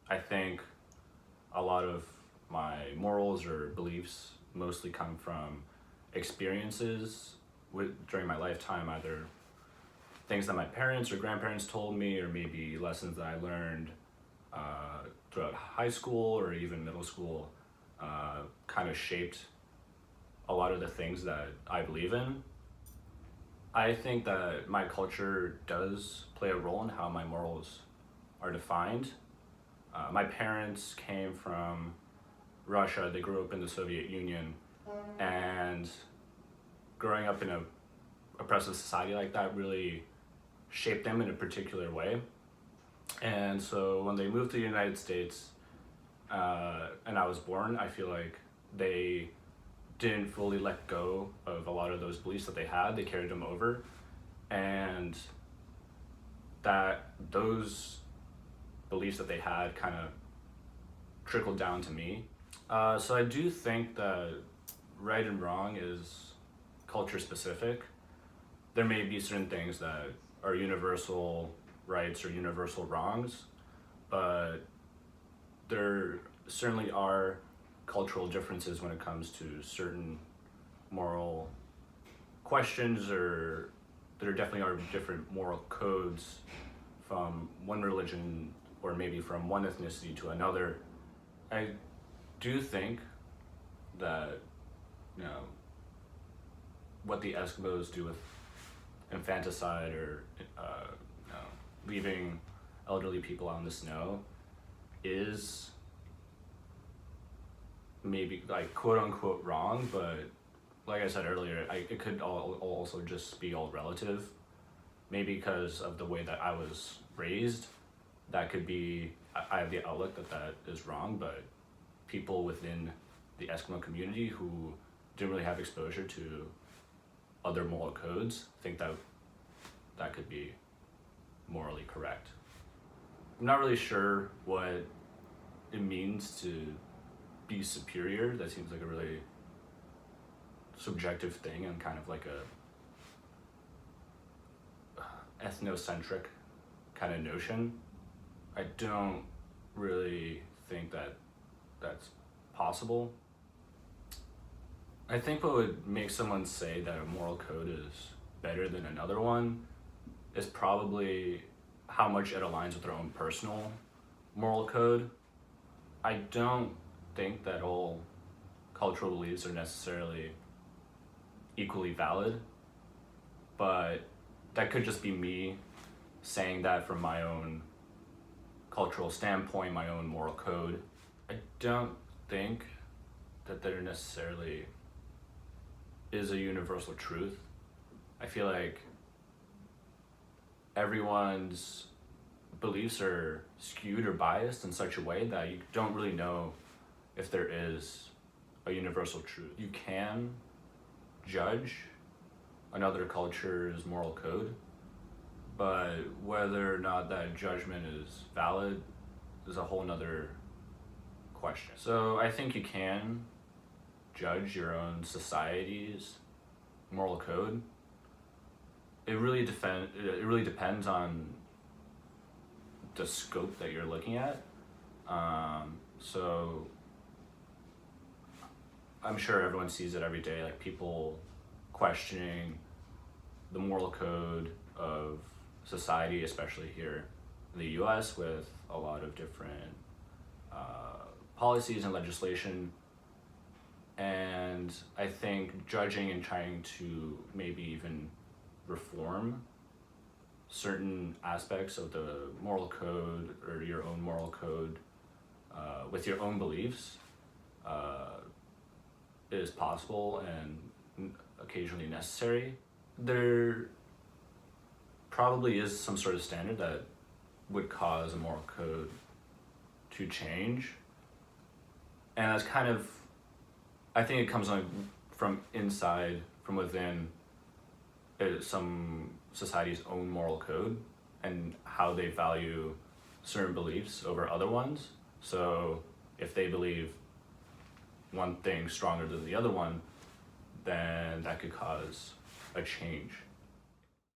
I think a lot of my morals or beliefs mostly come from experiences during my lifetime, either things that my parents or grandparents told me, or maybe lessons that I learned throughout high school or even middle school, kind of shaped a lot of the things that I believe in. I think that my culture does play a role in how my morals are defined. My parents came from Russia. They grew up in the Soviet Union, and growing up in a oppressive society like that really shaped them in a particular way. And so when they moved to the United States, and I was born, I feel like they didn't fully let go of a lot of those beliefs that they had. They carried them over, and that those beliefs that they had kind of trickled down to me. So I do think that right and wrong is culture specific. There may be certain things that are universal rights or universal wrongs, but there certainly are cultural differences when it comes to certain moral questions, or there definitely are different moral codes from one religion or maybe from one ethnicity to another. I do think that, you know, what the Eskimos do with infanticide or you know, leaving elderly people out in the snow is maybe like quote unquote wrong, but like I said earlier, it could also just be all relative. Maybe because of the way that I was raised, that could be, I have the outlook that that is wrong, but people within the Eskimo community who didn't really have exposure to other moral codes think that that could be morally correct. I'm not really sure what it means to be superior. That seems like a really subjective thing and kind of like a ethnocentric kind of notion. I don't really think that that's possible. I think what would make someone say that a moral code is better than another one is probably how much it aligns with their own personal moral code. I don't think that all cultural beliefs are necessarily equally valid, but that could just be me saying that from my own cultural standpoint, my own moral code. I don't think that there necessarily is a universal truth. I feel like everyone's beliefs are skewed or biased in such a way that you don't really know if there is a universal truth. You can judge another culture's moral code, but whether or not that judgment is valid is a whole nother question. So I think you can judge your own society's moral code. It really depends on the scope that you're looking at. So I'm sure everyone sees it every day, like people questioning the moral code of society, especially here in the US with a lot of different policies and legislation. And I think judging and trying to maybe even reform certain aspects of the moral code or your own moral code with your own beliefs is possible and occasionally necessary. There probably is some sort of standard that would cause a moral code to change. And that's kind of, I think it comes from inside, from within some society's own moral code and how they value certain beliefs over other ones. So if they believe one thing stronger than the other one, then that could cause a change.